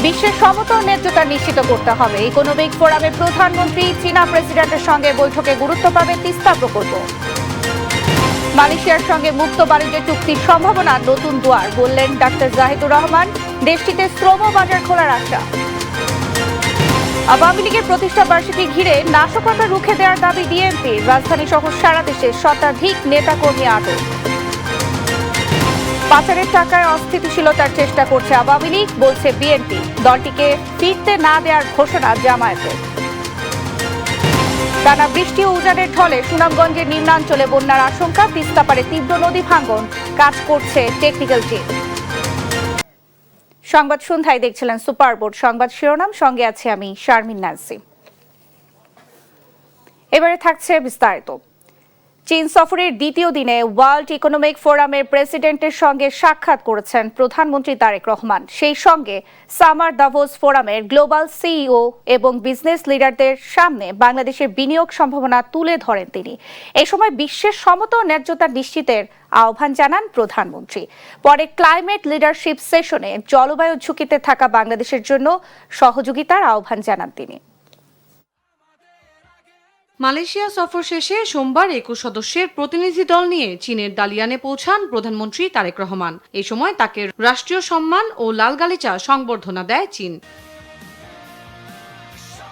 বিশ্বের সমতা ও ন্যায্যতা নিশ্চিত করতে হবে। ইকোনমিক ফোরামে প্রধানমন্ত্রী চীনা প্রেসিডেন্টের সঙ্গে বৈঠকে গুরুত্ব পাবে তিস্তা প্রকল্প। মালয়েশিয়ার সঙ্গে মুক্ত বাণিজ্য চুক্তির সম্ভাবনা নতুন দুয়ার, বললেন ডাক্তার জাহিদুর রহমান। দেশটিতে শ্রম বাজার খোলার আশা। আওয়ামী লীগের প্রতিষ্ঠা বার্ষিকী ঘিরে নাশকতা রুখে দেওয়ার দাবি বিএনপির। রাজধানী সহ সারা দেশে শতাধিক নেতাকর্মী আটক। পাচারের টাকায় অস্থিতিশীলতার চেষ্টা করছে আওয়ামী লীগ, বলছে বিএনপি। দলটিকে ফিরতে না দেওয়ার ঘোষণা জামায়াতের। টানা বৃষ্টি ও উজানের ঢলে সুনামগঞ্জের নিম্নাঞ্চলে বন্যার আশঙ্কা। তিস্তা পারে তীব্র নদী ভাঙন, কাজ করছে টেকনিক্যাল টিম। সংবাদ সন্ধ্যায় দেখছিলেন সুপার বোর্ড সংবাদ শিরোনাম, সঙ্গে আছে আমি শারমিন নাসি। এবারে থাকছে বিস্তারিত। চীন সফরের দ্বিতীয় দিনে ওয়ার্ল্ড ইকোনমিক ফোরামের প্রেসিডেন্টের সঙ্গে সাক্ষাৎ করেছেন প্রধানমন্ত্রী তারেক রহমান। সেই সঙ্গে সামার দাভোস ফোরামের গ্লোবাল সিইও এবং বিজনেস লিডারদের সামনে বাংলাদেশের বিনিয়োগ সম্ভাবনা তুলে ধরেন তিনি। এ সময় বিশ্বের সমতা ও ন্যায্যতা নিশ্চিতের আহ্বান জানান প্রধানমন্ত্রী। পরে ক্লাইমেট লিডারশিপ সেশনে জলবায়ু ঝুঁকিতে থাকা বাংলাদেশের জন্য সহযোগিতার আহ্বান জানান তিনি। মালয়েশিয়া সফর শেষে সোমবার ২১ সদস্যের প্রতিনিধি দল নিয়ে চীনের দালিয়ানে পৌঁছান প্রধানমন্ত্রী তারেক রহমান। এই সময় তাকে রাষ্ট্রীয় সম্মান ও লাল গালিচা সংবর্ধনা দেয় চীন।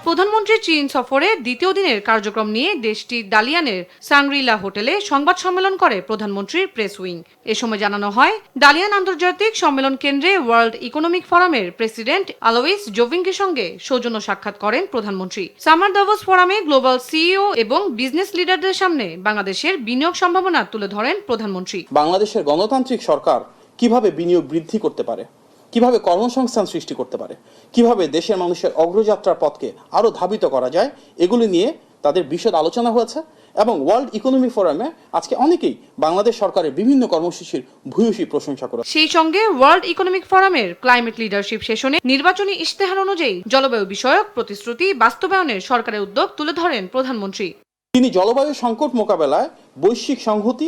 প্রধানমন্ত্রীর চীন সফরের দ্বিতীয় দিনের কার্যক্রম নিয়ে দেশটির দালিয়ানের সাংগ্রিলা হোটেলে সংবাদ সম্মেলন করে প্রধানমন্ত্রীর প্রেস উইং। এ সময় জানানো হয়, দালিয়ান আন্তর্জাতিক সম্মেলন কেন্দ্রে ওয়ার্ল্ড ইকোনমিক ফোরামের প্রেসিডেন্ট আলোইস জোভিংকের সঙ্গে সৌজন্য সাক্ষাৎ করেন প্রধানমন্ত্রী। সামার দাভোস ফোরামে গ্লোবাল সিইও এবং বিজনেস লিডারদের সামনে বাংলাদেশের বিনিয়োগ সম্ভাবনা তুলে ধরেন প্রধানমন্ত্রী। বাংলাদেশের গণতান্ত্রিক সরকার কিভাবে বিনিয়োগ বৃদ্ধি করতে পারে, কিভাবে কর্মসংস্থান সৃষ্টি করতে পারে, কিভাবে দেশের মানুষের অগ্রযাত্রার পথকে আরো ধাবিত করা যায়, এগুলি নিয়ে তাদের বিশদ আলোচনা হয়েছে। এবং ওয়ার্ল্ড ইকোনমিক ফোরামে আজকে অনেকেই বাংলাদেশ সরকারের বিভিন্ন কর্মসূচির ভূয়সী প্রশংসা করে। সেই সঙ্গে ওয়ার্ল্ড ইকোনমিক ফোরামের ক্লাইমেট লিডারশিপ সেশনে নির্বাচনী ইশতেহার অনুযায়ী জলবায়ু বিষয়ক প্রতিশ্রুতি বাস্তবায়নের সরকারের উদ্যোগ তুলে ধরেন প্রধানমন্ত্রী। তিনি জলবায়ু সংকট মোকাবেলায় বৈশ্বিক সংহতি,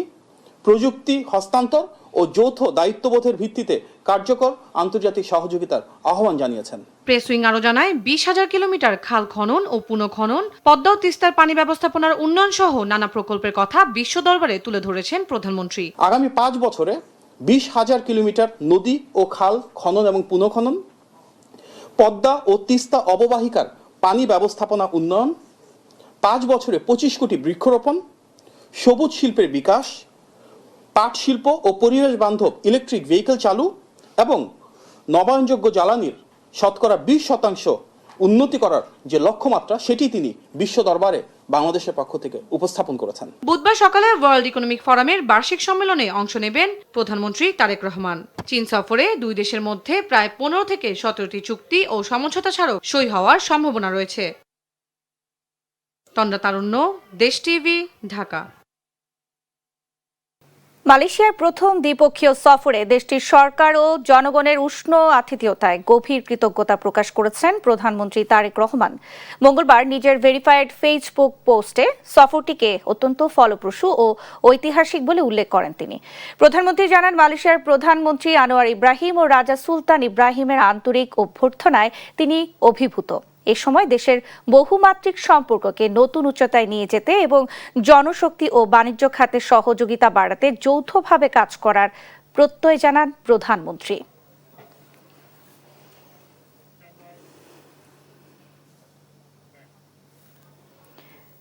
প্রযুক্তি হস্তান্তর ও যৌথ দায়িত্ববোধের ভিত্তিতে কার্যকর আন্তর্জাতিক সহযোগিতার আহ্বান জানিয়েছেন। প্রেস উইং আরো জানায়, ২০,০০০ কিলোমিটার খাল খনন ও পুনঃখনন, পদ্মা ও তিস্তার পানি ব্যবস্থাপনার উন্নয়ন সহ নানা প্রকল্পের কথা বিশ্ব দরবারে তুলে ধরেছেন প্রধানমন্ত্রী। আগামী ৫ বছরে ২০,০০০ কিলোমিটার নদী ও খাল খনন এবং পুনঃখনন, পদ্মা ও তিস্তা অববাহিকার পানি ব্যবস্থাপনা উন্নয়ন, ৫ বছরে ২৫ কোটি বৃক্ষরোপণ, সবুজ শিল্পের বিকাশ, পাট শিল্প ও পরিবেশ বান্ধব ইলেকট্রিক ভেহিকেল চালু এবং নবায়নযোগ্য জ্বালানির শতকরা ২০% উন্নতি করার যে লক্ষ্যমাত্রা, সেটি তিনি বিশ্ব দরবারে বাংলাদেশের পক্ষ থেকে উপস্থাপন করেছেন। বুধবার সকালে ওয়ার্ল্ড ইকোনমিক ফোরামের বার্ষিক সম্মেলনে অংশ নেবেন প্রধানমন্ত্রী তারেক রহমান। চীন সফরে দুই দেশের মধ্যে প্রায় ১৫ থেকে ১৭টি চুক্তি ও সমঝোতা স্মারক সই হওয়ার সম্ভাবনা রয়েছে। তন্দ্রা তারুণ্য, দেশ টিভি, ঢাকা। মালয়েশিয়ার প্রথম দ্বিপক্ষীয় সফরে দেশটির সরকার ও জনগণের উষ্ণ আতিথেয়তায় গভীর কৃতজ্ঞতা প্রকাশ করেছেন প্রধানমন্ত্রী তারেক রহমান। মঙ্গলবার নিজের ভেরিফাইড ফেসবুক পোস্টে সফরটিকে অত্যন্ত ফলপ্রসূ ও ঐতিহাসিক বলে উল্লেখ করেন তিনি। প্রধানমন্ত্রী জানান, মালয়েশিয়ার প্রধানমন্ত্রী আনোয়ার ইব্রাহিম ও রাজা সুলতান ইব্রাহিমের আন্তরিক অভ্যর্থনায় তিনি অভিভূত। এ সময় দেশের বহুমাত্রিক সম্পর্ককে নতুন উচ্চতায় নিয়ে যেতে এবং জনশক্তি ও বাণিজ্য খাতে সহযোগিতা বাড়াতে যৌথভাবে কাজ করার প্রত্যয় জানান প্রধানমন্ত্রী।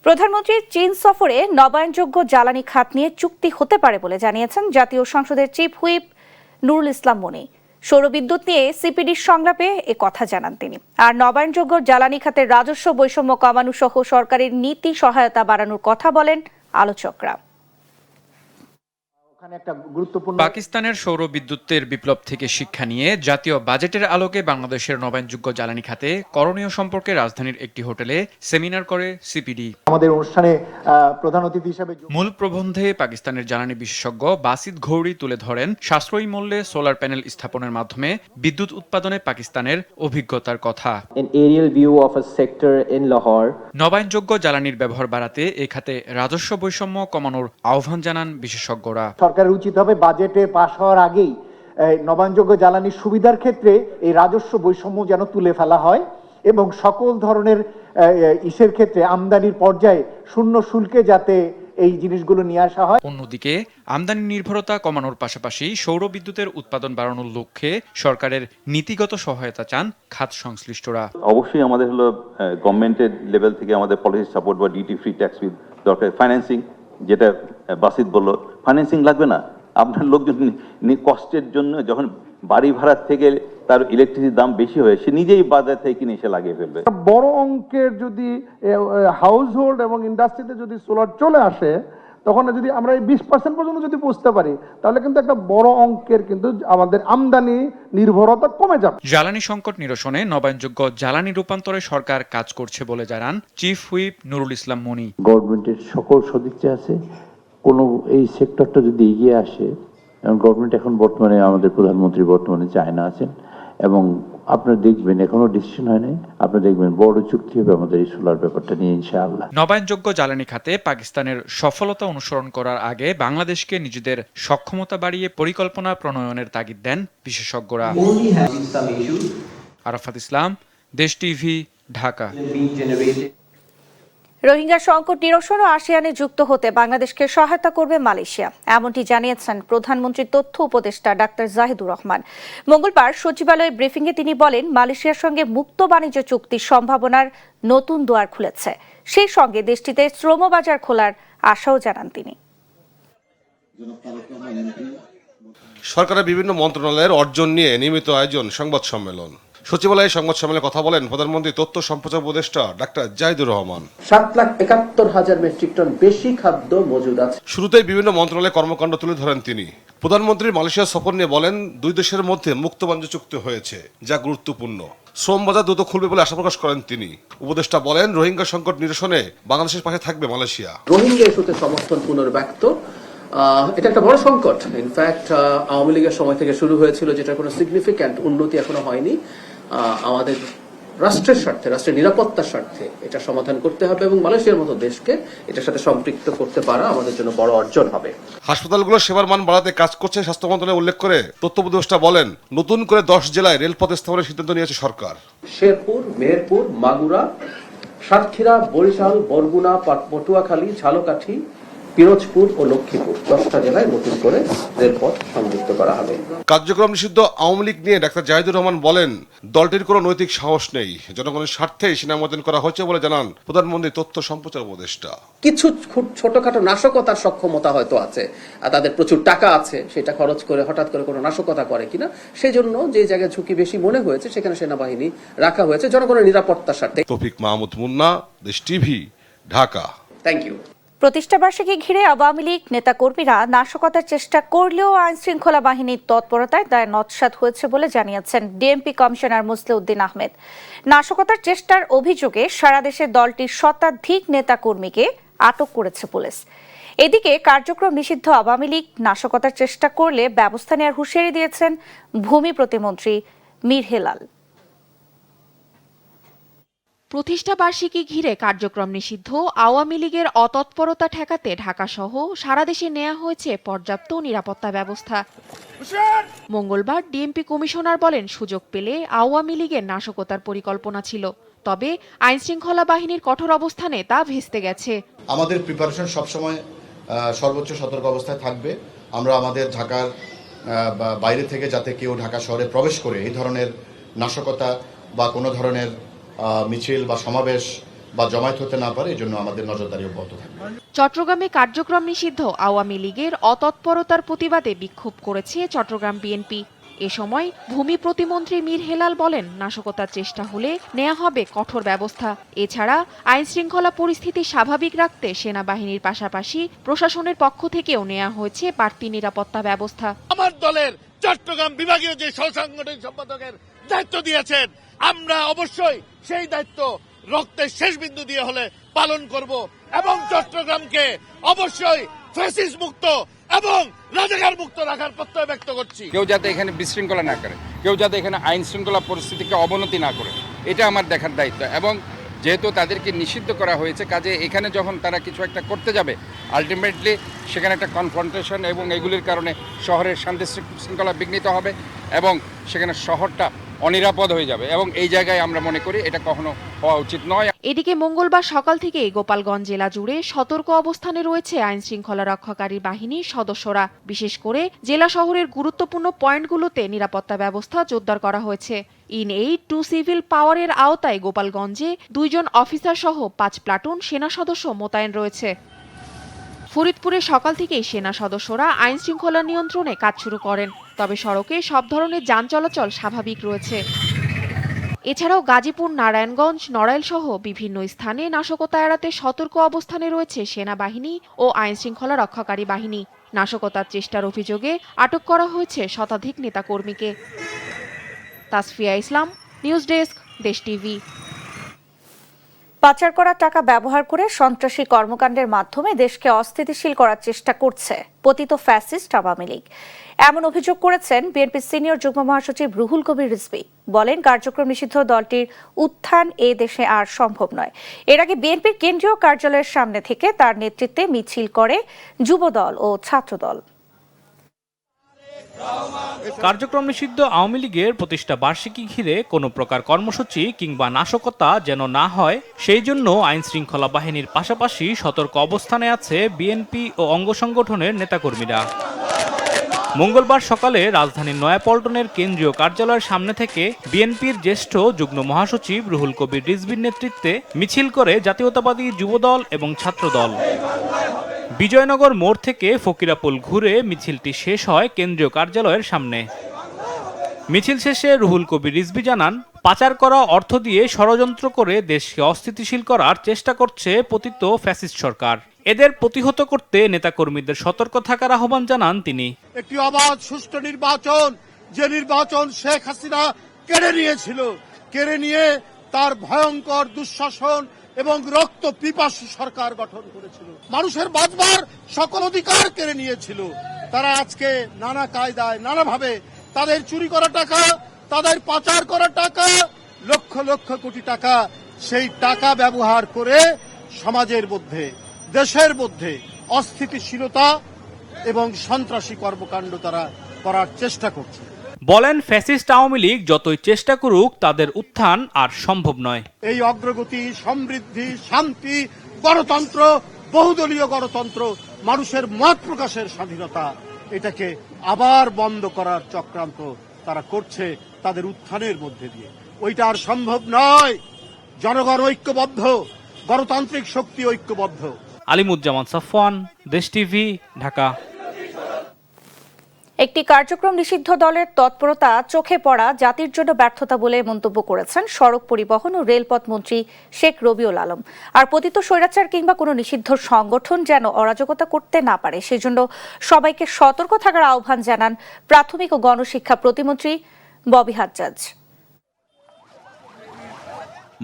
প্রধানমন্ত্রীর চীন সফরে নবায়নযোগ্য জ্বালানি খাত নিয়ে চুক্তি হতে পারে বলে জানিয়েছেন জাতীয় সংসদের চিফ হুইপ নুরুল ইসলাম মনি। সৌরবিদ্যুৎ নিয়ে সিপিডির সংলাপে এ কথা জানান তিনি। আর নবায়নযোগ্য জ্বালানি খাতের রাজস্ব বৈষম্য কমানো সহ সরকারের নীতি সহায়তা বাড়ানোর কথা বলেন আলোচকরা। পাকিস্তানের সৌর বিদ্যুতের বিপ্লব থেকে শিক্ষা নিয়ে জাতীয় বাজেটের আলোকে বাংলাদেশের নবায়নযোগ্য জ্বালানি খাতে করণীয় সম্পর্কে রাজধানীর একটি হোটেলে সেমিনার করে সিপিডি। আমাদের অনুষ্ঠানে প্রধান অতিথি হিসেবে মূল প্রবন্ধে পাকিস্তানের জ্বালানি বিশেষজ্ঞ বাসিত ঘৌরি তুলে ধরেন সাশ্রয়ী মূল্যে সোলার প্যানেল স্থাপনের মাধ্যমে বিদ্যুৎ উৎপাদনে পাকিস্তানের অভিজ্ঞতার কথা। নবায়নযোগ্য জ্বালানির ব্যবহার বাড়াতে এ খাতে রাজস্ব বৈষম্য কমানোর আহ্বান জানান বিশেষজ্ঞরা। সরকারের উচিত হবে বাজেটে পাশ হওয়ার আগেই নবায়নযোগ্য জ্বালানির সুবিধার ক্ষেত্রে এই রাজস্ব বৈষম্য যেন তুলে ফেলা হয় এবং সকল ধরনের ইসের ক্ষেত্রে আমদানির পর্যায়ে শূন্য শুল্কে যাতে এই জিনিসগুলো নিয়ে আসা হয়। অন্যদিকে আমদানি নির্ভরতা কমানোর পাশাপাশি সৌর বিদ্যুতের উৎপাদন বাড়ানোর লক্ষ্যে সরকারের নীতিগত সহায়তা চান খাত সংশ্লিষ্টরা। অবশ্যই আমাদের হলো গভর্নমেন্টের লেভেল থেকে আমাদের পলিসি সাপোর্ট বা ডিউটি ফ্রি ট্যাক্স দরকার। ফাইন্যান্সিং, যেটা বাসিত বললো, ফাইন্যান্সিং লাগবে না। আপনার লোকজন কষ্টের জন্য যখন বাড়ি ভাড়ার থেকে তার ইলেকট্রিসিটির দাম বেশি হয়, সে নিজেই বাজার থেকে কিনে এসে লাগিয়ে ফেলবে। বড় অঙ্কের যদি হাউস হোল্ড এবং ইন্ডাস্ট্রিতে যদি সোলার চলে আসে, তখন যদি আমরা এই 20% পর্যন্ত যদি পৌঁছতে পারি, তাহলে কিন্তু একটা বড় অঙ্কের কিন্তু আমাদের আমদানি নির্ভরতা কমে যাবে। জ্বালানি সংকট নিরসনে নবায়নযোগ্য জ্বালানি রূপান্তরে সরকার কাজ করছে বলে জানান চিফ হুইপ নুরুল ইসলাম মনি। গভর্নমেন্টের সকল সদিচ্ছা আছে, কোনো এই সেক্টরটা যদি এগিয়ে আসে, গভর্নমেন্ট এখন বর্তমানে আমাদের প্রধানমন্ত্রী বর্তমানে চায়না আছেন এবং আপনারা দেখবেন এখনো ডিসিশন হয় নাই, আপনারা দেখবেন বড় চুক্তি হবে আমাদের এই সোলার ব্যাপারটা নিয়ে ইনশাআল্লাহ। নবায়নযোগ্য জ্বালানি খাতে পাকিস্তানের সফলতা অনুসরণ করার আগে বাংলাদেশকে নিজেদের সক্ষমতা বাড়িয়ে পরিকল্পনা প্রণয়নের তাগিদ দেন বিশেষজ্ঞরা। আরাফাত ইসলাম, দেশ টিভি, ঢাকা। রোহিঙ্গা সংকট নিরসন ও আসিয়ানে যুক্ত হতে বাংলাদেশকে সহায়তা করবে মালয়েশিয়া, এমনটি জানিয়েছেন প্রধানমন্ত্রীর তথ্য উপদেষ্টা ডাক্তার জাহিদুর রহমান। মঙ্গলবার সচিবালয়ে ব্রিফিংয়ে তিনি বলেন, মালয়েশিয়ার সঙ্গে মুক্ত বাণিজ্য চুক্তির সম্ভাবনার নতুন দুয়ার খুলেছে। সেই সঙ্গে দেশটিতে শ্রমবাজার খোলার আশাও জানান তিনি। সরকারের বিভিন্ন মন্ত্রণালয়ের অর্জন নিয়ে নিয়মিত আয়োজন সংবাদ সম্মেলন। সচিবালয়ে সংবাদ সম্মেলনে কথা বলেন প্রধানমন্ত্রী তথ্য সম্প্রচার উপদেষ্টা doctor Zahidur Rahman. 7,71,000 metric ton বেশি খাদ্য মজুদ আছে। শুরুতেই বিভিন্ন মন্ত্রণালয়ের কর্মকাণ্ড তুলে ধরেন তিনি। প্রধানমন্ত্রীর মালয়েশিয়া সফর নিয়ে বলেন, দুই দেশের মধ্যে মুক্ত বাণিজ্য চুক্তি হয়েছে, যা গুরুত্বপূর্ণ। শ্রম বাজার দ্রুত খুলবে বলে আশা প্রকাশ করেন তিনি। উপদেষ্টা বলেন, রোহিঙ্গা সংকট নিরসনে বাংলাদেশের পাশে থাকবে মালয়েশিয়া। রোহিঙ্গা ইস্যুতে সমর্থন পুনর্ব্যক্ত, এটা একটা বড় সংকট। ইনফ্যাক্ট আওয়ামী লীগের সময় থেকে শুরু হয়েছিল, যেটা কোনো সিগনিফিক্যান্ট উন্নতি এখনো হয়নি। আমাদের রাষ্ট্রের স্বার্থে, রাষ্ট্রের নিরাপত্তার স্বার্থে এটা সমাধান করতে হবে এবং মালয়েশিয়ার মতো দেশকে এটার সাথে সম্পৃক্ত করতে পারা আমাদের জন্য বড় অর্জন হবে। হাসপাতালগুলোর সেবার মান বাড়াতে কাজ করছে স্বাস্থ্য মন্ত্রণালয় উল্লেখ করে তথ্য উপদেষ্টা বলেন, নতুন করে 10 জেলায় রেলপথ স্থাপনের সিদ্ধান্ত নিয়েছে সরকার। শেরপুর, মেহেরপুর, মাগুরা, সাতক্ষীরা, বরিশাল, বরগুনা, পটুয়াখালী, ঝালকাঠি, পিরোজপুর ও লক্ষ্মীপুর 10টা জেলায় নতুন করে রেলপথ সংযুক্ত করা হবে। কার্যক্রম নিষিদ্ধ আওয়ামী লীগ নিয়ে ডাক্তার জাহিদুর রহমান বলেন, দলটির কোনো নৈতিক সাহস নেই, জনগণের স্বার্থে সেনা মোতায়েন করা হয়েছে বলে জানান প্রধানমন্ত্রী তথ্য সম্প্রচার উপদেষ্টা। কিছু ছোটখাটো নাশকতার সক্ষমতা হয়তো আছে, আর তাদের প্রচুর টাকা আছে, সেটা খরচ করে হঠাৎ করে কোনো নাশকতা করে কিনা, সেই জন্য যে জায়গায় ঝুঁকি বেশি মনে হয়েছে সেখানে সেনাবাহিনী রাখা হয়েছে জনগণের নিরাপত্তার স্বার্থে। তৌফিক Mahmud Munna, Desh TV, Dhaka. Thank you. প্রতিষ্ঠাবার্ষিকী ঘিরে আওয়ামী লীগ নেতাকর্মীরা নাশকতার চেষ্টা করলেও আইন শৃঙ্খলা বাহিনীর তৎপরতায় তা নস্যাৎ হয়েছে বলে জানিয়েছেন ডিএমপি কমিশনার মুসলিউদ্দিন আহমেদ। নাশকতার চেষ্টার অভিযোগে সারা দেশে দলটির শতাধিক নেতাকর্মীকে আটক করেছে পুলিশ। এদিকে কার্যক্রম নিষিদ্ধ আওয়ামী লীগ নাশকতার চেষ্টা করলে ব্যবস্থা নেওয়ার হুঁশিয়ারি দিয়েছেন ভূমি প্রতিমন্ত্রী মীর হেলাল। প্রতিষ্ঠা বার্ষিকী ঘিরে কার্যক্রম নিষিদ্ধ আওয়ামী লীগের অতৎপরতা ঠেকাতে ঢাকাসহ সারা দেশে নেওয়া হয়েছে পর্যাপ্ত নিরাপত্তা ব্যবস্থা। মঙ্গলবার ডিএমপি কমিশনার বলেন, সুযোগ পেলে আওয়ামী লীগের নাশকতার পরিকল্পনা ছিল, তবে আইনশৃঙ্খলা বাহিনীর কঠোর অবস্থানে তা ভেস্তে গেছে। আমাদের প্রিপারেশন সবসময় সর্বোচ্চ সতর্ক অবস্থায় থাকবে। আমরা আমাদের ঢাকার বাইরে থেকে যাতে কেউ ঢাকা শহরে প্রবেশ করে এই ধরনের নাশকতা বা কোনো ধরনের মিছিল বা সমাবেশ বা জমায়েত হতে না পারে, এজন্য আমাদের নজরদারি অব্যাহত থাকবে। চট্টগ্রামে কার্যক্রম নিষিদ্ধ আওয়ামী লীগের অতৎপরতার প্রতিবাদে বিক্ষোভ করেছে চট্টগ্রাম বিএনপি। এ সময় ভূমি প্রতিমন্ত্রী মীর হেলাল বলেন, নাশকতার চেষ্টা হলে নেওয়া হবে কঠোর ব্যবস্থা। এছাড়া আইন শৃঙ্খলা পরিস্থিতি স্বাভাবিক রাখতে সেনাবাহিনীর পাশাপাশি প্রশাসনের পক্ষ থেকেও নেওয়া হয়েছে বাড়তি নিরাপত্তা ব্যবস্থা। আমার দলের চট্টগ্রাম বিভাগীয় যে সহসাংগঠনিক সম্পাদকের দায়িত্ব দিয়েছেন, আমরা অবশ্যই সেই দায়িত্ব রক্তের শেষ বিন্দু দিয়ে হলে পালন করব এবং চট্টগ্রামকে অবশ্যই ফ্যাসিস্ট মুক্ত এবং রাজাকার মুক্ত রাখার প্রত্যয় ব্যক্ত করছি। কেউ যাতে এখানে বিশৃঙ্খলা না করে, কেউ যাতে এখানে আইন শৃঙ্খলা পরিস্থিতিকে অবনতি না করে, এটা আমার দেখার দায়িত্ব। এবং যেহেতু তাদেরকে নিষিদ্ধ করা হয়েছে, কাজে এখানে যখন তারা কিছু একটা করতে যাবে আলটিমেটলি সেখানে একটা কনফ্রন্টেশন এবং এগুলির কারণে শহরের শান্তি শৃঙ্খলা বিঘ্নিত হবে এবং সেখানে শহরটা অনিরাপদ হয়ে যাবে এবং এই জায়গায় আমরা মনে করি এটা কখনো হওয়া উচিত নয়। এদিকে মঙ্গলবার সকাল থেকেই গোপালগঞ্জ জেলা জুড়ে সতর্ক অবস্থানে রয়েছে আইন শৃঙ্খলা রক্ষাকারী বাহিনীর সদস্যরা। বিশেষ করে জেলা শহরের গুরুত্বপূর্ণ পয়েন্টগুলোতে নিরাপত্তা ব্যবস্থা জোরদার করা হয়েছে। ইন-8 টু সিভিল পাওয়ারের আওতায় গোপালগঞ্জে 2 জন অফিসার সহ 5 প্লাটুন সেনা সদস্য মোতায়েন রয়েছে। ফরিদপুরে সকাল থেকেই সেনা সদস্যরা আইন শৃঙ্খলা নিয়ন্ত্রণে কাজ শুরু করেন, তবে সড়কে সব ধরনের যান চলাচল স্বাভাবিক রয়েছে। এছাড়াও গাজীপুর, নারায়ণগঞ্জ, নড়াইল সহ বিভিন্ন স্থানে নাশকতা এড়াতে সতর্ক অবস্থানে রয়েছে সেনাবাহিনী ও আইন শৃঙ্খলা রক্ষাকারী বাহিনী। নাশকতার চেষ্টার অভিযোগে আটক করা হয়েছে শতাধিক নেতাকর্মীকে। তাসফিয়া ইসলাম, নিউজ ডেস্ক, দেশ টিভি। পাচার করা টাকা ব্যবহার করে সন্ত্রাসী কর্মকাণ্ডের মাধ্যমে দেশকে অস্থিতিশীল করার চেষ্টা করছে পতিত ফ্যাসিস্ট আওয়ামী লীগ। এমন অভিযোগ করেছেন বিএনপির সিনিয়র যুগ্ম মহাসচিব রুহুল কবির রিজভী। বলেন, কার্যক্রম নিষিদ্ধ দলটির উত্থান এ দেশে আর সম্ভব নয়। এর আগে বিএনপির কেন্দ্রীয় কার্যালয়ের সামনে থেকে তার নেতৃত্বে মিছিল করে যুবদল ও ছাত্রদল। কার্যক্রম নিষিদ্ধ আওয়ামী লীগের প্রতিষ্ঠা বার্ষিকী ঘিরে কোনো প্রকার কর্মসূচি কিংবা নাশকতা যেন না হয়, সেই জন্য আইন শৃঙ্খলা বাহিনীর পাশাপাশি সতর্ক অবস্থানে আছে বিএনপি ও অঙ্গ সংগঠনের নেতাকর্মীরা। মঙ্গলবার সকালে রাজধানীর নয়াপল্টনের কেন্দ্রীয় কার্যালয়ের সামনে থেকে বিএনপির জ্যেষ্ঠ যুগ্ম মহাসচিব রুহুল কবির রিজভীর নেতৃত্বে মিছিল করে জাতীয়তাবাদী যুবদল এবং ছাত্রদল। বিজয়নগর মোড় থেকে ফকিরাপুল ঘুরে মিছিলটি শেষ হয় কেন্দ্রীয় কার্যালয়ের সামনে। মিছিল শেষে রুহুল কবির রিজভী জানান, পাচার করা অর্থ দিয়ে ষড়যন্ত্র করে দেশকে অস্থিতিশীল করার চেষ্টা করছে পতিত ফ্যাসিস্ট সরকার। এদের প্রতিহত করতে নেতাকর্মীদের সতর্ক থাকার আহ্বান জানান তিনি। একটি অবাধ সুষ্ঠু নির্বাচন, যে নির্বাচন শেখ হাসিনা কেড়ে নিয়েছিল, কেড়ে নিয়ে তার ভয়ঙ্কর দুঃশাসন এবং রক্ত পিপাসু সরকার গঠন করেছিল, মানুষের বাঁচবার সকল অধিকার কেড়ে নিয়েছিল। তারা আজকে নানা কায়দায় নানাভাবে তাদের চুরি করা টাকা, তাদের পাচার করা টাকা, লক্ষ লক্ষ কোটি টাকা, সেই টাকা ব্যবহার করে সমাজের মধ্যে, দেশের মধ্যে অস্থিতিশীলতা এবং সন্ত্রাসী কর্মকাণ্ড তারা করার চেষ্টা করছে। বলেন, ফ্যাসিস্ট আওয়ামী লীগ যতই চেষ্টা করুক তাদের উত্থান আর সম্ভব নয়। এই অগ্রগতি, সমৃদ্ধি, শান্তি, গণতন্ত্র, বহুদলীয় গণতন্ত্র, মানুষের মত প্রকাশের স্বাধীনতা, এটাকে আবার বন্ধ করার চক্রান্ত তারা করছে তাদের উত্থানের মধ্যে দিয়ে। ওইটা আর সম্ভব নয়। জনগণ ঐক্যবদ্ধ, গণতান্ত্রিক শক্তি ঐক্যবদ্ধ। আলিমুজ্জামান সাফওয়ান, দেশ টিভি, ঢাকা। একটি কার্যক্রম নিষিদ্ধ দলের তৎপরতা চোখে পড়া জাতির জন্য ব্যর্থতা বলে মন্তব্য করেছেন সড়ক পরিবহন ও রেলপথ মন্ত্রী শেখ রবিউল আলম। আর পতিত স্বৈরাচার কিংবা কোনো নিষিদ্ধ সংগঠন যেন অরাজকতা করতে না পারে, সেজন্য সবাইকে সতর্ক থাকার আহ্বান জানান প্রাথমিক ও গণশিক্ষা প্রতিমন্ত্রী ববি হাজ্জাজ।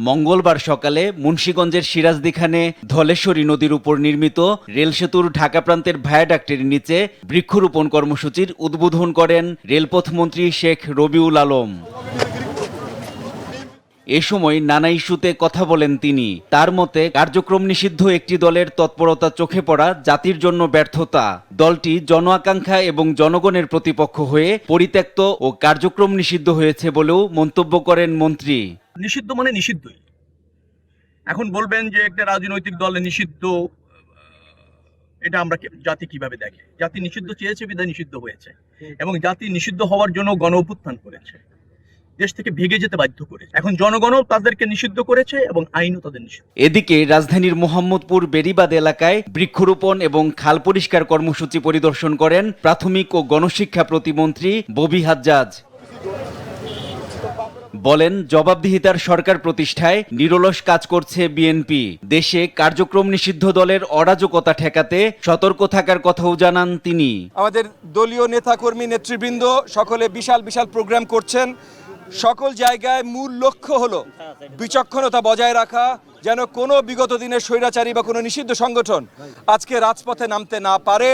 মঙ্গলবার সকালে মুন্সিগঞ্জের সিরাজদিখানে ধলেশ্বরী নদীর উপর নির্মিত রেল সেতুর ঢাকা প্রান্তের ভায়াডাক্টের নিচে বৃক্ষরোপণ কর্মসূচির উদ্বোধন করেন রেলপথ মন্ত্রী শেখ রবিউল আলম। এ সময় নানা ইস্যুতে কথা বলেন তিনি। তার মতে, কার্যক্রম নিষিদ্ধ একটি দলের তৎপরতা চোখে পড়া জাতির জন্য ব্যর্থতা। দলটি জন আকাঙ্ক্ষা এবং জনগণের প্রতিপক্ষ হয়ে পরিত্যক্ত ও কার্যক্রম নিষিদ্ধ হয়েছে বলেও মন্তব্য করেন মন্ত্রী। নিষিদ্ধ মানে নিষিদ্ধই। এখন বলবেন যে একটা রাজনৈতিক দলে নিষিদ্ধ, এটা আমরা জাতি কিভাবে দেখে? জাতি নিষিদ্ধ চেয়েছে বিধায় নিষিদ্ধ হয়েছে, এবং জাতি নিষিদ্ধ হওয়ার জন্য গণ অভ্যুত্থান করেছে, দেশ থেকে ভেগে যেতে বাধ্য করেছে। এখন জনগণও তাদেরকে নিষিদ্ধ করেছে এবং আইনও তাদের নিষিদ্ধ। এদিকে রাজধানীর মোহাম্মদপুর বেড়িবাঁধ এলাকায় বৃক্ষরোপণ এবং খাল পরিষ্কার কর্মসূচি পরিদর্শন করেন প্রাথমিক ও গণশিক্ষা প্রতিমন্ত্রী ববি হাজ্জাজ। বলেন, জবাবদিহিতার সরকার প্রতিষ্ঠায় নিরলস কাজ করছে বিএনপি। দেশে কার্যক্রম নিষিদ্ধ দলের অরাজকতা ঠেকাতে সতর্ক থাকার কথাও জানান তিনি। আমাদের দলীয় নেতাকর্মী নেতৃবৃন্দ সকলে বিশাল বিশাল প্রোগ্রাম করছেন। সকল জায়গায় মূল লক্ষ্য হলো বিচক্ষণতা বজায় রাখা, যেন কোনো বিগত দিনের স্বৈরাচারী বা কোনো নিষিদ্ধ সংগঠন আজকে রাজপথে নামতে না পারে,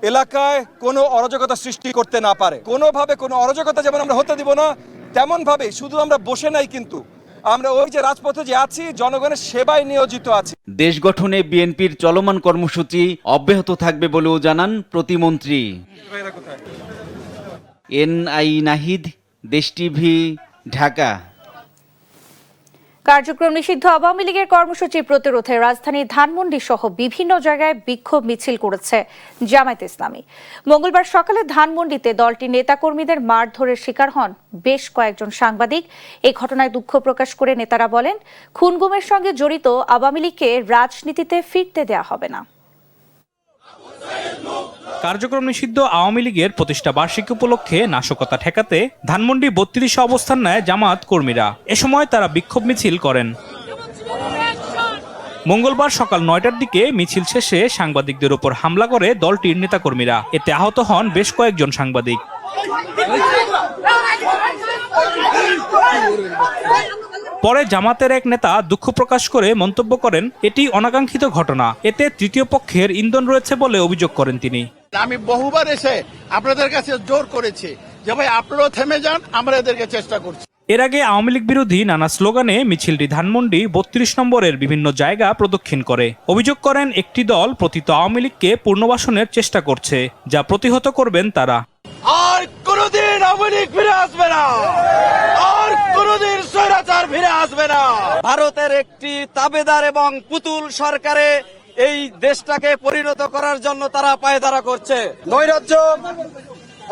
এলাকায় কোনো অরাজকতা সৃষ্টি করতে না পারে। কোনোভাবে কোনো অরাজকতা যেমন আমরা হতে দিব না, তেমনভাবে শুধু আমরা বসে নাই, কিন্তু আমরা ওই যে রাজপথে যে আছি জনগণের সেবায় নিয়োজিত আছি। দেশ গঠনে বিএনপির চলমান কর্মসূচি অব্যাহত থাকবে বলেও জানান প্রতিমন্ত্রী। এনআই নাহিদ, দেশ টিভি, ঢাকা। কার্যক্রম নিষিদ্ধ আওয়ামী লীগের কর্মসূচি প্রতিরোধে রাজধানী ধানমন্ডি সহ বিভিন্ন জায়গায় বিক্ষোভ মিছিল করেছে জামায়াতে ইসলামী। মঙ্গলবার সকালে ধানমন্ডিতে দলটির নেতাকর্মীদের মারধরের শিকার হন বেশ কয়েকজন সাংবাদিক। এই ঘটনায় দুঃখ প্রকাশ করে নেতারা বলেন, খুন-গুমের সঙ্গে জড়িত আওয়ামী লীগকে রাজনীতিতে ফিরতে দেওয়া হবে না। কার্যক্রম নিষিদ্ধ আওয়ামী লীগের প্রতিষ্ঠা বার্ষিকী উপলক্ষে নাশকতা ঠেকাতে ধানমন্ডি 32 অবস্থান নেয় জামায়াত কর্মীরা। এ সময় তারা বিক্ষোভ মিছিল করেন। মঙ্গলবার সকাল 9টার দিকে মিছিল শেষে সাংবাদিকদের উপর হামলা করে দলটির নেতাকর্মীরা। এতে আহত হন বেশ কয়েকজন সাংবাদিক। পরে জামাতের এক নেতা দুঃখ প্রকাশ করে মন্তব্য করেন, এটি অনাকাঙ্ক্ষিত ঘটনা, এতে তৃতীয় পক্ষের ইন্ধন রয়েছে বলে অভিযোগ করেন তিনি। আমি বহুবার এসে আপনাদের কাছে জোর করেছি যে ভাই আপনারাও থেমে যান, আমরা এদেরকে চেষ্টা করছি। এর আগে আওয়ামী লীগ বিরোধী নানা স্লোগানে মিছিলটি ধানমন্ডি 32 নম্বরের বিভিন্ন জায়গা প্রদক্ষিণ করে। অভিযোগ করেন একটি দল প্রতীত আওয়ামী লীগকে পুনর্বাসনের চেষ্টা করছে, যা প্রতিহত করবেন তারা। আর কোনদিন আওয়ামী লীগ ফিরে আসবে না, আর কোনদিন স্বৈরাচার ফিরে আসবে না। ভারতের একটি তাবেদার এবং পুতুল সরকারে এই দেশটাকে পরিণত করার জন্য তারা পায়তারা করছে। নৈরাজ্য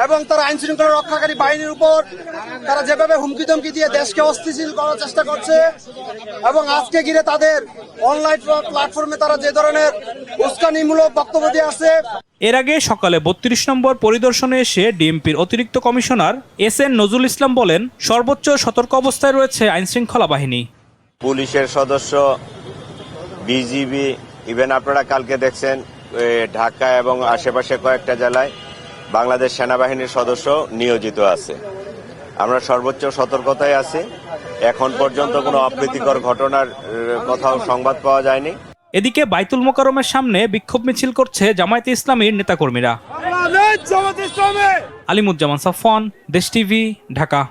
এবং তারা আইন শৃঙ্খলা রক্ষাকারী বাহিনীর উপর তারা যেভাবে হুমকি ধমকি দিয়ে দেশকে অস্থিতিশীল করার চেষ্টা করছে, এবং আজকে ঘিরে তাদের অনলাইন প্ল্যাটফর্মে তারা যে ধরনের উস্কানিমূলক বক্তব্য দিয়ে আসছে। এর আগে সকালে 32 নম্বর পরিদর্শনে এসে ডিএমপির অতিরিক্ত কমিশনার এস.এন. নজরুল ইসলাম বলেন, সর্বোচ্চ সতর্ক অবস্থায় রয়েছে আইন শৃঙ্খলা বাহিনী। পুলিশের সদস্য, বিজিবি, ইভেন আপনারা কালকে দেখছেন ঢাকা এবং আশেপাশে কয়েকটা জেলায় বাংলাদেশ সেনাবাহিনীর সদস্য নিয়োজিত আছে। আমরা সর্বোচ্চ সতর্কতায় আছি। এখন পর্যন্ত কোনো অপ্রীতিকর ঘটনার কোথাও সংবাদ পাওয়া যায়নি। এদিকে বাইতুল মোকাররমের সামনে বিক্ষোভ মিছিল করছে জামায়াতে ইসলামীর নেতাকর্মীরা। আলিমুজ্জামান সাফওয়ান, দেশ টিভি, ঢাকা।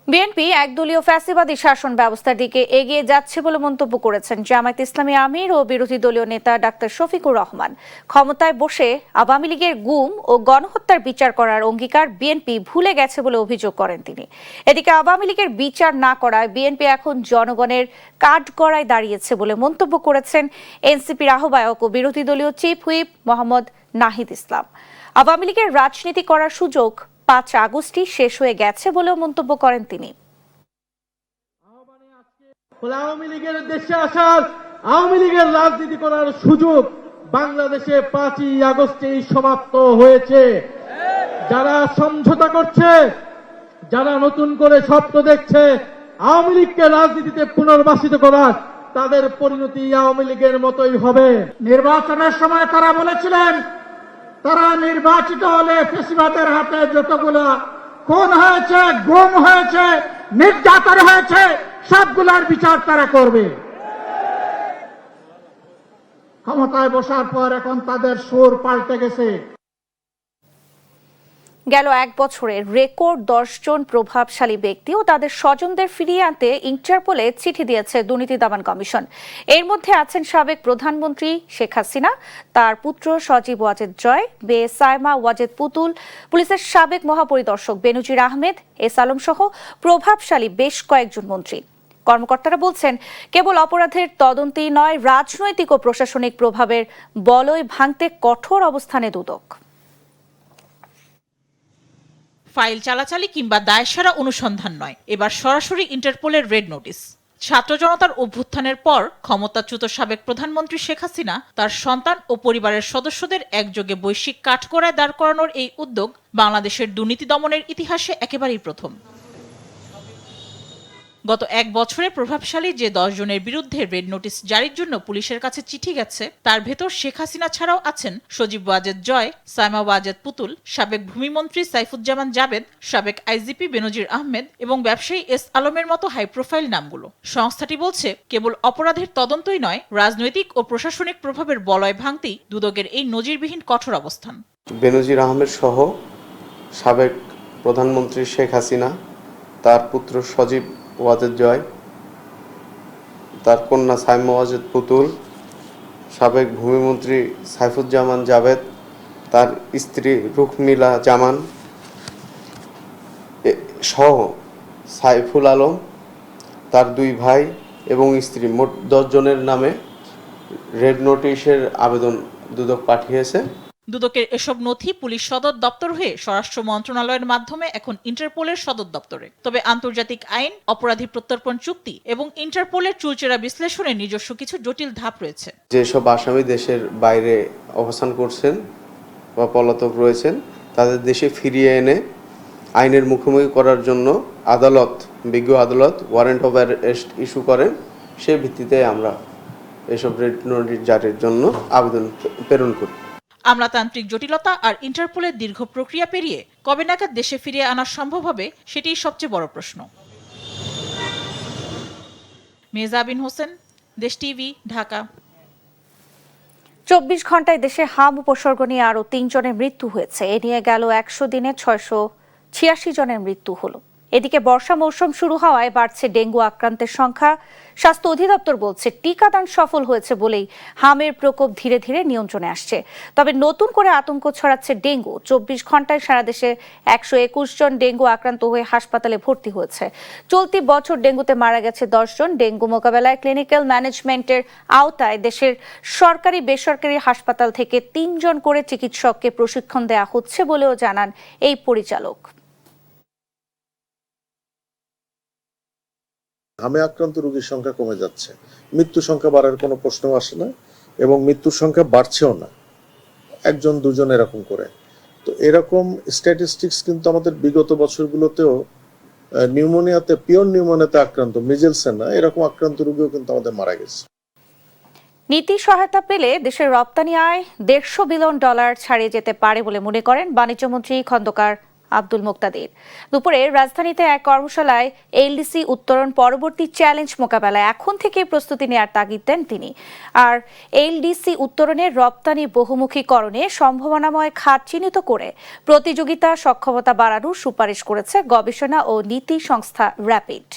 বিএনপি একদলীয় ফ্যাসিবাদী শাসন ব্যবস্থার দিকে এগিয়ে যাচ্ছে বলে মন্তব্য করেছেন জামায়াতে ইসলামী আমির ও বিরোধী দলীয় নেতা ডাক্তার শফিকুর রহমান। ক্ষমতায় বসে আওয়ামী লীগের গুম ও গণহত্যার বিচার করার অঙ্গীকার বিএনপি ভুলে গেছে বলে অভিযোগ করেন তিনি। এদিকে আওয়ামী লীগের বিচার না করায় বিএনপি এখন জনগণের কাঠগড়ায় দাঁড়িয়েছে বলে মন্তব্য করেছেন এনসিপির আহ্বায়ক ও বিরোধী দলীয় চিফ হুইপ মোহাম্মদ নাহিদ ইসলাম। আওয়ামী লীগের রাজনীতি করার সুযোগ 5 আগস্টই শেষ হয়ে গেছে বলেও মন্তব্য করেন তিনি। আওয়ামী লীগের দেশে আসার, আওয়ামী লীগের রাজনীতি করার সুযোগ বাংলাদেশে 5ই আগস্টেই সমাপ্ত হয়েছে। যারা সমঝোতা করছে, যারা নতুন করে স্বপ্ন দেখছে আওয়ামী লীগকে রাজনীতিতে পুনর্বাসিত করার, তাদের পরিণতি আওয়ামী লীগের মতোই হবে। নির্বাচনের সময় তারা বলেছিলেন তারা নির্বাচিত হলে ফ্যাসিবাদের হাতে যতগুলো খুন হয়েছে, গুম হয়েছে, নির্যাতন হয়েছে, সবগুলোর বিচার তারা করবে। ক্ষমতায় বসার পর এখন তাদের সুর পাল্টে গেছে। গেল 1 বছরে রেকর্ড 10 জন প্রভাবশালী ব্যক্তি ও তাদের স্বজনদের ফিরিয়ে আনতে ইন্টারপোলে চিঠি দিয়েছে দুর্নীতি দমন কমিশন। এর মধ্যে আছেন সাবেক প্রধানমন্ত্রী শেখ হাসিনা, তার পুত্র সজীব ওয়াজেদ জয়, বে সাইমা ওয়াজেদ পুতুল, পুলিশের সাবেক মহাপরিদর্শক বেনজির আহমেদ, এস আলম সহ প্রভাবশালী বেশ কয়েকজন মন্ত্রী। কর্মকর্তারা বলছেন, কেবল অপরাধের তদন্তই নয়, রাজনৈতিক ও প্রশাসনিক প্রভাবের বলয় ভাঙতে কঠোর অবস্থানে দুদক। ফাইল চালাচালি কিংবা দায়সারা অনুসন্ধান নয়, এবার সরাসরি ইন্টারপোলের রেড নোটিশ। ছাত্র জনতার অভ্যুত্থানের পর ক্ষমতাচ্যুত সাবেক প্রধানমন্ত্রী শেখ হাসিনা তার সন্তান ও পরিবারের সদস্যদের একযোগে বৈশ্বিক কাঠগড়ায় দাঁড় করানোর এই উদ্যোগ বাংলাদেশের দুর্নীতি দমনের ইতিহাসে একেবারেই প্রথম। গত 1 বছরে প্রভাবশালী যে 10 জনের বিরুদ্ধে রেড নোটিশ জারির জন্য পুলিশের কাছে চিঠি গেছে, তার ভেতর শেখ হাসিনা ছাড়াও আছেন সজীব ওয়াজেদ জয়, সাইমা ওয়াজেদ পুতুল, সাবেক ভূমিমন্ত্রী সাইফুজ্জামান জাবেদ, সাবেক আইজিপি বেনজির আহমেদ এবং ব্যবসায়ী এস আলমের মতো হাই প্রোফাইল নামগুলো। সংস্থাটি বলছে, কেবল অপরাধের তদন্তই নয়, রাজনৈতিক ও প্রশাসনিক প্রভাবের বলয় ভাঙতেই দুদকের এই নজিরবিহীন কঠোর অবস্থান। বেনজির আহমেদ সহ সাবেক প্রধানমন্ত্রী শেখ হাসিনা, তার পুত্র সজীব ওয়াজেদ জয়, তার কন্যা সাইমা ওয়াজেদ পুতুল, সাবেক ভূমিমন্ত্রী সাইফুজ্জামান জাভেদ, তার স্ত্রী রুকমিলা জামান সহ সাইফুল আলম, তার 2 ভাই এবং স্ত্রী, মোট 10 জনের নামে রেড নোটিশের আবেদন দুদক পাঠিয়েছে। দুদকের এসব নথি পুলিশ সদর দপ্তর হয়ে স্বরাষ্ট্র মন্ত্রণালয়ের মাধ্যমে এখন ইন্টারপোলের সদর দপ্তরে। তবে আন্তর্জাতিক আইন, অপরাধী প্রত্যর্পণ চুক্তি এবং ইন্টারপোলের চুলচেরা বিশ্লেষণে নিজস্ব কিছু জটিল ধাপ রয়েছে। যেসব আসামি দেশের বাইরে অবস্থান করছেন বা পলাতক রয়েছেন, তাদের দেশে ফিরিয়ে এনে আইনের মুখোমুখি করার জন্য বিজ্ঞ আদালত ওয়ারেন্ট অফ অ্যারেস্ট ইস্যু করেন। সেই ভিত্তিতে আমরা এসব রেড নোটিশ জারির জন্য আবেদন প্রেরণ করি। আমলাতান্ত্রিক জটিলতা আর ইন্টারপোলের দীর্ঘ প্রক্রিয়া পেরিয়ে কবে নাগাদ দেশে ফিরিয়ে আনা সম্ভব হবে, সেটিই সবচেয়ে বড় প্রশ্ন। মেহজাবিন হোসেন, দেশ টিভি, ঢাকা। 24 ঘন্টায় দেশে হাম উপসর্গ নিয়ে আরও 3 জনের মৃত্যু হয়েছে। এ নিয়ে গেল 100 দিনে 686 জনের মৃত্যু হলো। এদিকে বর্ষা মৌসুম শুরু হওয়ায় বাড়ছে ডেঙ্গু আক্রান্তের সংখ্যা। স্বাস্থ্য অধিদপ্তর বলছে টিকাদান সফল হয়েছে বলেই হামের প্রকোপ ধীরে ধীরে নিয়ন্ত্রণে আসছে। তবে নতুন করে আতঙ্ক ছড়াচ্ছে ডেঙ্গু। 24 ঘন্টায় সারা দেশে 121 জন ডেঙ্গু আক্রান্ত হয়ে হাসপাতালে ভর্তি হয়েছে। চলতি বছর ডেঙ্গুতে মারা গেছে 10 জন। ডেঙ্গু মোকাবেলায় ক্লিনিক্যাল ম্যানেজমেন্টের আওতায় দেশের সরকারি বেসরকারি হাসপাতাল থেকে 3 জন করে চিকিৎসককে প্রশিক্ষণ দেওয়া হচ্ছে বলেও জানান এই পরিচালক। হামে আক্রান্ত রোগীর সংখ্যা কমে যাচ্ছে, মৃত্যু সংখ্যা বাড়ার কোনো প্রশ্ন আসে না এবং মৃত্যুর সংখ্যা বাড়ছেও না, 1 2 জন এরকম করে। তো এরকম স্ট্যাটিস্টিক্স কিন্তু আমাদের বিগত বছরগুলোতেও নিউমোনিয়াতে, পিওর নিউমোনিয়াতে আক্রান্ত, মিজেলসে না, এরকম আক্রান্ত রোগীও কিন্তু আমাদের মারা গেছে। নীতি সহায়তা পেলে দেশের রপ্তানি আয় $150 বিলিয়ন ছাড়িয়ে যেতে পারে বলে মনে করেন বাণিজ্যমন্ত্রী খন্দকার আব্দুল মুক্তাদির। দুপুরে রাজধানীতে এক কর্মশালায় এলডিসি উত্তরণ পরবর্তী চ্যালেঞ্জ মোকাবেলায় এখন থেকে প্রস্তুতি নেওয়ার তাগিদ দেন তিনি। আর এলডিসি উত্তরণের রপ্তানি বহুমুখীকরণে সম্ভাবনাময় খাত চিহ্নিত করে প্রতিযোগিতা সক্ষমতা বাড়ানোর সুপারিশ করেছে গবেষণা ও নীতি সংস্থা র্যাপিড।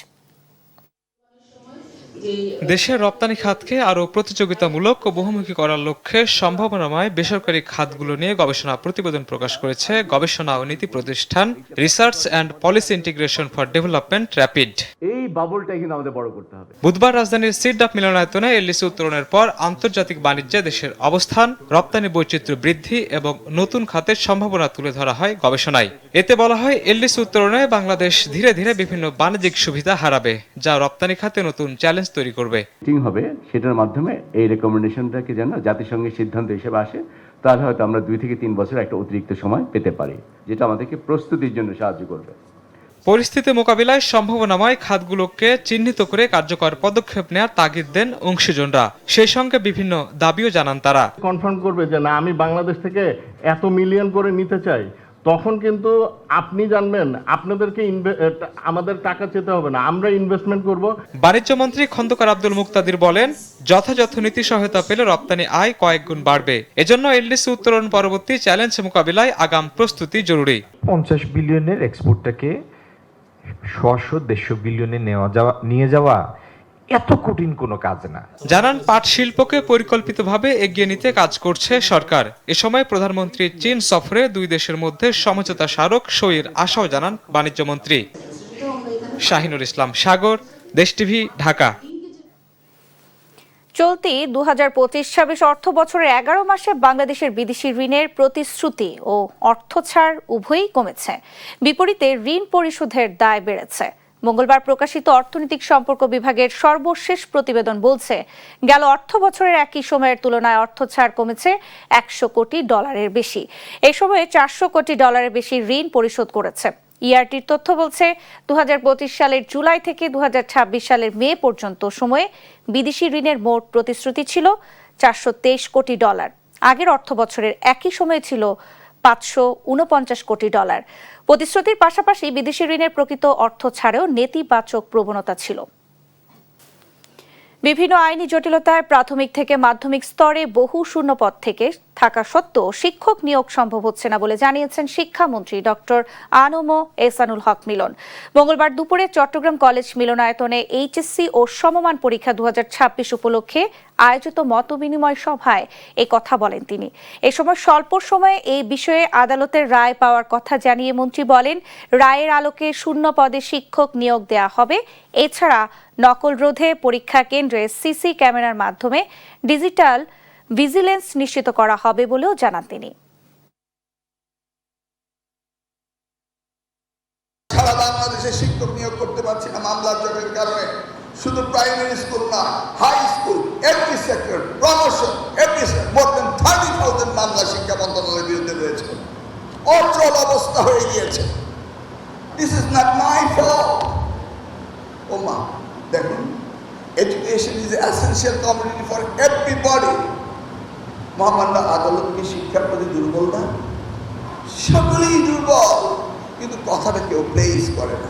দেশের রপ্তানি খাতকে আরও প্রতিযোগিতামূলক ও বহুমুখী করার লক্ষ্যে সম্ভাবনাময় বেসরকারি খাতগুলো নিয়ে গবেষণা প্রতিবেদন প্রকাশ করেছে গবেষণা ও নীতি প্রতিষ্ঠান research and policy integration for development rapid. এই বাবলটাই কিন্তু আমাদের বড় করতে হবে। বুধবার রাজধানীর সিডাপ মিলনায়তনে এলডিসি উত্তরণের পর আন্তর্জাতিক বাণিজ্যে দেশের অবস্থান, রপ্তানি বৈচিত্র্য বৃদ্ধি এবং নতুন খাতের সম্ভাবনা তুলে ধরা হয় গবেষণায়। এতে বলা হয়, এলডিসি উত্তরণে বাংলাদেশ ধীরে ধীরে বিভিন্ন বাণিজ্যিক সুবিধা হারাবে, যা রপ্তানি খাতে নতুন চ্যালেঞ্জ তৈরি করবে। হবে সেটার মাধ্যমে এই রেকমেন্ডেশনটাকে যেন জাতিসংঘের সিদ্ধান্ত হিসেবে আসে, তাহলে হয়তো আমরা 2 থেকে 3 বছর একটা অতিরিক্ত সময় পেতে পারি, যেটা আমাদেরকে প্রস্তুতির জন্য সাহায্য করবে। পরিস্থিতি মোকাবিলায় সম্ভাবনাময় খাতগুলোকে চিহ্নিত করে কার্যকর পদক্ষেপ নেওয়ার তাগিদ দেন অংশীজনরা। সেই সঙ্গে বিভিন্ন দাবিও জানান তারা। কনফার্ম করবে যে না, আমি বাংলাদেশ থেকে এত মিলিয়ন করে নিতে চাই, তখন কিন্তু আপনি জানবেন আপনাদেরকে আমাদের টাকা চেতে হবে না, আমরা ইনভেস্টমেন্ট করব। বাণিজ্য মন্ত্রী খন্দকার আব্দুল মুক্তাদির বলেন, যথাযথ নীতি সহায়তা পেলে রপ্তানি আয় কয়েক গুণ বাড়বে। এজন্য এলডিসি উত্তরণ পরবর্তী চ্যালেঞ্জ মোকাবিলায় আগাম প্রস্তুতি জরুরি। 50 বিলিয়নের এক্সপোর্টটাকে 100-150 বিলিয়নে নিয়ে যাওয়া এত কঠিন কোনো কাজ না, জানান পাট শিল্পকে পরিকল্পিতভাবে এগিয়ে নিতে কাজ করছে সরকার। এ সময় প্রধানমন্ত্রী চীন সফরে 2 দেশের মধ্যে সমঝোতা স্মারক সইয়ের আশাও জানান বাণিজ্য মন্ত্রী। শাহিনুর ইসলাম সাগর, দেশ টিভি, ঢাকা। চলতি 2025-26 অর্থ বছরের 11 মাসে বাংলাদেশের বিদেশি ঋণের প্রতিশ্রুতি ও অর্থ ছাড় উভয়ই কমেছে। বিপরীতে ঋণ পরিশোধের দায় বেড়েছে। মঙ্গলবার প্রকাশিত অর্থনৈতিক সম্পর্ক বিভাগের সর্বশেষ প্রতিবেদন বলছে, গেল অর্থ বছরের একই সময়ের তুলনায় অর্থ ছাড় কমেছে $100 কোটি বেশি। এই সময়ে $400 কোটি বেশি ঋণ পরিশোধ করেছে। ইআরটির তথ্য বলছে, 2025 সালের জুলাই থেকে 2026 সালের মে পর্যন্ত সময়ে বিদেশি ঋণের মোট প্রতিশ্রুতি ছিল $423 কোটি। আগের অর্থ বছরের একই সময়ে ছিল $549 কোটি। প্রতিশ্রুতির পাশাপাশি বিদেশি ঋণের প্রকৃত অর্থ ছাড়েও নেতিবাচক প্রবণতা ছিল। বিভিন্ন আইনি জটিলতায় প্রাথমিক থেকে মাধ্যমিক স্তরে বহু শূন্য পদ থেকে থাকা সত্ত্বেও শিক্ষক নিয়োগ সম্ভব হচ্ছে না বলে জানিয়েছেন শিক্ষামন্ত্রী ডক্টর আনম এহসানুল হক মিলন। মঙ্গলবার দুপুরে চট্টগ্রাম কলেজ মিলনায়তনে এইচএসসি ও সমমান পরীক্ষা 2026 উপলক্ষে আয়োজিত মতবিনিময় সভায় এই কথা বলেন তিনি। এ সময় স্বল্প সময়ে এই বিষয়ে আদালতের রায় পাওয়ার কথা জানিয়ে মন্ত্রী বলেন, রায়ের আলোকে শূন্য পদে শিক্ষক নিয়োগ দেওয়া হবে। এছাড়া নকল রোধে পরীক্ষা কেন্দ্রে সিসি ক্যামেরার মাধ্যমে ডিজিটাল ভিজিলেন্স নিশ্চিত করা হবে বলেও জানান তিনি। সারা বাংলাদেশে শিক্ষক নিয়োগ করতে পারছি না মামলার জটের কারণে। শুধু প্রাইমারি স্কুল না, high school, every sector, promotion, every more than 30,000 মামলা শিক্ষা মন্ত্রণালয়ের বিরুদ্ধে রয়েছে। অচল অবস্থা হয়ে গিয়েছে। This is not my fault. ও মা, দেখুন, education is essential commodity for everybody. মহামান্য আদালত কি শিক্ষার প্রতি দুর্বল না? সকলেই দুর্বল, কিন্তু কথাটা কেউ প্লেস করে না।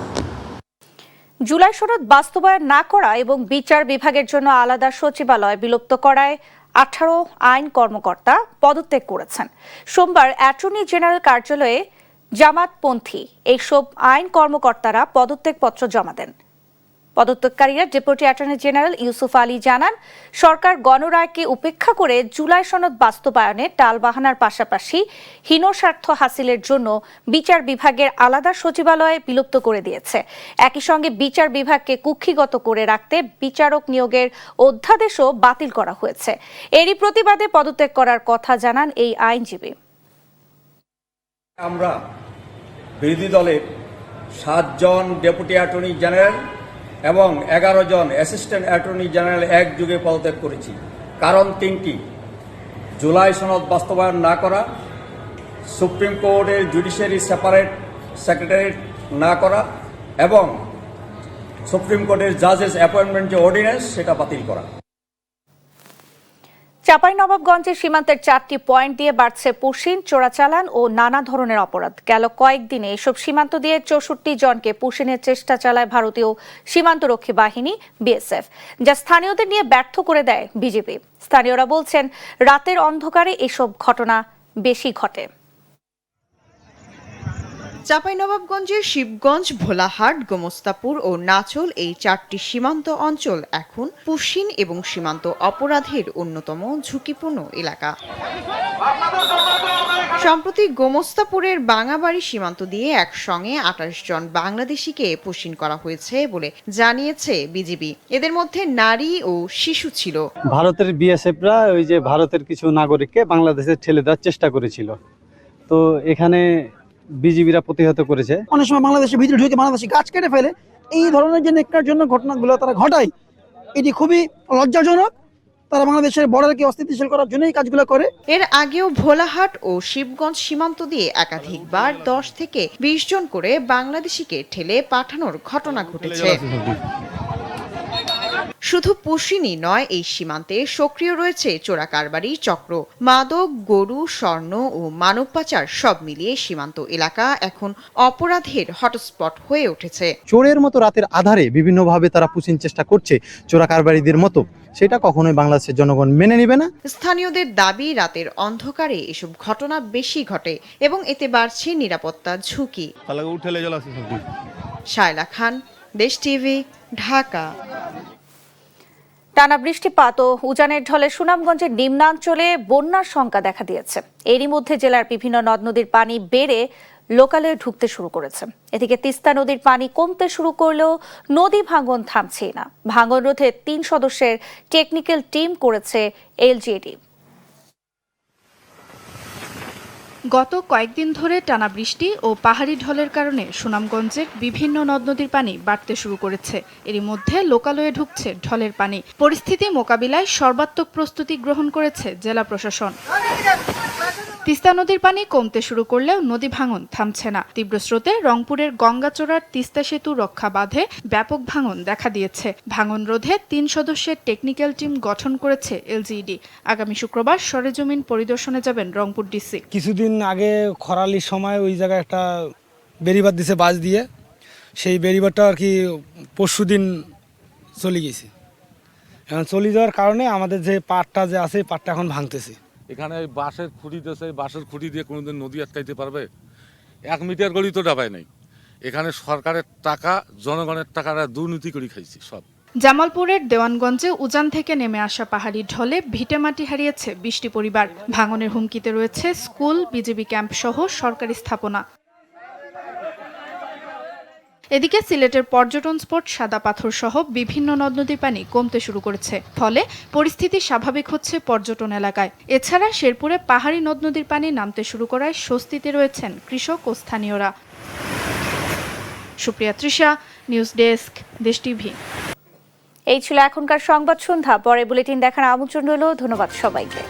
জুলাই সনদ বাস্তবায়ন না করা এবং বিচার বিভাগের জন্য আলাদা সচিবালয় বিলুপ্ত করায় 18 আইন কর্মকর্তা পদত্যাগ করেছেন। সোমবার অ্যাটর্নি জেনারেল কার্যালয়ে জামাতপন্থী এইসব আইন কর্মকর্তারা পদত্যাগপত্র জমা দেন। পদত্যাগকারীরা deputy attorney general Yusuf Ali জানান, সরকার গণরায়কে উপেক্ষা করে জুলাই সনদ বাস্তবায়নে টালবাহানার পাশাপাশি হীনস্বার্থ হাসিলের জন্য বিচার বিভাগের আলাদা সচিবালয় বিলুপ্ত করে দিয়েছে। একই সঙ্গে বিচার বিভাগকে কুক্ষিগত করে রাখতে বিচারক নিয়োগের অধ্যাদেশও বাতিল করা হয়েছে। এরই প্রতিবাদে পদত্যাগ করার কথা জানান এই আইনজীবী। আমরা বিরোধী দলের 7 জন ডেপুটি অ্যাটর্নি জেনারেল এবং 11 জন অ্যাসিস্ট্যান্ট অ্যাটর্নি জেনারেল একযোগে পদত্যাগ করেছি। কারণ 3টি: জুলাই সনদ বাস্তবায়ন না করা, সুপ্রিম কোর্টের জুডিশিয়ারি সেপারেট সেক্রেটারিয়েট না করা এবং সুপ্রিম কোর্টের জাজেস অ্যাপয়েন্টমেন্ট যে অর্ডিন্যান্স সেটা বাতিল করা। চাঁপাইনবাবগঞ্জের সীমান্তের 4টি পয়েন্ট দিয়ে বাড়ছে পুশিন, চোরাচালান ও নানা ধরনের অপরাধ। গেল কয়েকদিনে এসব সীমান্ত দিয়ে 64 জনকে পুশিনের চেষ্টা চালায় ভারতীয় সীমান্তরক্ষী বাহিনী বিএসএফ, যা স্থানীয়দের নিয়ে ব্যর্থ করে দেয় বিজেপি। স্থানীয়রা বলছেন, রাতের অন্ধকারে এসব ঘটনা বেশি ঘটে। চাঁপাইনবাবগঞ্জের শিবগঞ্জ, ভোলাহাট, গোমস্তাপুর ও নাচল এই 4টি সীমান্ত অঞ্চল এখন পুশিন এবং সীমান্ত অপরাধের অন্যতম ঝুঁকিপূর্ণ এলাকা। সম্প্রতি গোমস্তাপুরের বাঙাবাড়ি সীমান্ত দিয়ে একসঙ্গে 28 জন বাংলাদেশিকে পুশিন করা হয়েছে বলে জানিয়েছে বিজিবি। এদের মধ্যে নারী ও শিশু ছিল। ভারতের বিএসএফরা ওই যে ভারতের কিছু নাগরিককে বাংলাদেশে ঠেলে দেওয়ার চেষ্টা করেছিল, তো এখানে বিজিবিরা প্রতিহত করেছে। অনেক সময় বাংলাদেশের ভিতরে ঢুকে বাংলাদেশি গাছ কেটে ফেলে, এই ধরনের যে নেককার জন্য ঘটনাগুলো তারা ঘটায়, এটি খুবই লজ্জাজনক। তারা বাংলাদেশের বর্ডারকে অস্থিতিশীল করার জন্য এই কাজগুলো করে। এর আগেও ভোলাহাট ও শিবগঞ্জ সীমান্ত দিয়ে একাধিকবার 10 থেকে 20 জন করে বাংলাদেশিকে ঠেলে পাঠানোর ঘটনা ঘটেছে। শুধু পুশিনই নয়, এই সীমান্তে সক্রিয় রয়েছে চোরাকারবারি চক্র। মাদক, গরু, স্বর্ণ ও মানব পাচার সব মিলিয়ে সীমান্ত এলাকা এখন অপরাধের হটস্পট হয়ে উঠেছে। চোরের মতো রাতের আধারে বিভিন্নভাবে তারা পুশিন চেষ্টা করছে চোরাকারবারিদের মতো, সেটা কখনোই বাংলাদেশের জনগণ মেনে নেবে না। স্থানীয়দের দাবি, রাতের অন্ধকারে এসব ঘটনা বেশি ঘটে এবং এতে বাড়ছে নিরাপত্তা ঝুঁকি। শায়লা খান, দেশ টিভি, ঢাকা। টানা বৃষ্টিপাত ও উজানের ঢলে সুনামগঞ্জের নিম্নাঞ্চলে বন্যার শঙ্কা দেখা দিয়েছে। এরই মধ্যে জেলার বিভিন্ন নদ নদীর পানি বেড়ে লোকালে ঢুকতে শুরু করেছে। এদিকে তিস্তা নদীর পানি কমতে শুরু করলেও নদী ভাঙন থামছেই না। ভাঙন রোধে 3 সদস্যের টেকনিক্যাল টিম করেছে এলজিইডি। গত কয়েকদিন ধরে টানা বৃষ্টি ও পাহাড়ি ঢলের কারণে সুনামগঞ্জের বিভিন্ন নদ নদীর পানি বাড়তে শুরু করেছে। এরই মধ্যে লোকালয়ে ঢুকছে ঢলের পানি। পরিস্থিতি মোকাবিলায় সর্বাত্মক প্রস্তুতি গ্রহণ করেছে জেলা প্রশাসন। তিস্তা নদীর পানি কমতে শুরু করলেও নদী ভাঙন থামছে না। তীব্র স্রোতে রংপুরের গঙ্গাচড়ার তিস্তা সেতু রক্ষা বাঁধে ব্যাপক ভাঙন দেখা দিয়েছে। ভাঙন রোধে 3 সদস্যের টেকনিক্যাল টিম গঠন করেছে এলজিইডি। আগামী শুক্রবার সরেজমিন পরিদর্শনে যাবেন রংপুর ডিসি। কিছুদিন আগে খরালির সময় ওই জায়গায় একটা বেড়িবাঁধ দিছে বাঁশ দিয়ে, সেই বেড়িবাঁধটা আর কি পরশুদিন চলে গেছে। এখন চলে যাওয়ার কারণে আমাদের যে পাটটা যে আছে পাটটা এখন ভাঙতেছে। এখানে বাঁশের খুঁটি দিয়েছে, বাঁশের খুঁটি দিয়ে কোনোদিন নদী আটকাইতে পারবে? 1 মিটার গলি তো ডাবায় নাই। এখানে সরকারের টাকা, জনগণের টাকাটা দুর্নীতি করে খাইছি সব। জামালপুরের দেওয়ানগঞ্জে উজান থেকে নেমে আসা পাহাড়ি ঢলে ভিটেমাটি হারিয়েছে 20টি পরিবার। ভাঙনের হুমকিতে রয়েছে স্কুল, বিজিবি ক্যাম্প সহ সরকারি স্থাপনা। এদিকে সিলেটের পর্যটন স্পট সাদা পাথর সহ বিভিন্ন নদ নদীর পানি কমতে শুরু করেছে, ফলে পরিস্থিতি স্বাভাবিক হচ্ছে পর্যটন এলাকায়। এছাড়া শেরপুরে পাহাড়ি নদ নদীর পানি নামতে শুরু করায় স্বস্তিতে রয়েছেন কৃষক ও স্থানীয়রা। সুপ্রিয়া তৃষা, নিউজ ডেস্ক, দেশ টিভি। এই ছিল এখনকার সংবাদ সন্ধ্যা। পরে বুলেটিন দেখার আমন্ত্রণ রইল। ধন্যবাদ সবাইকে।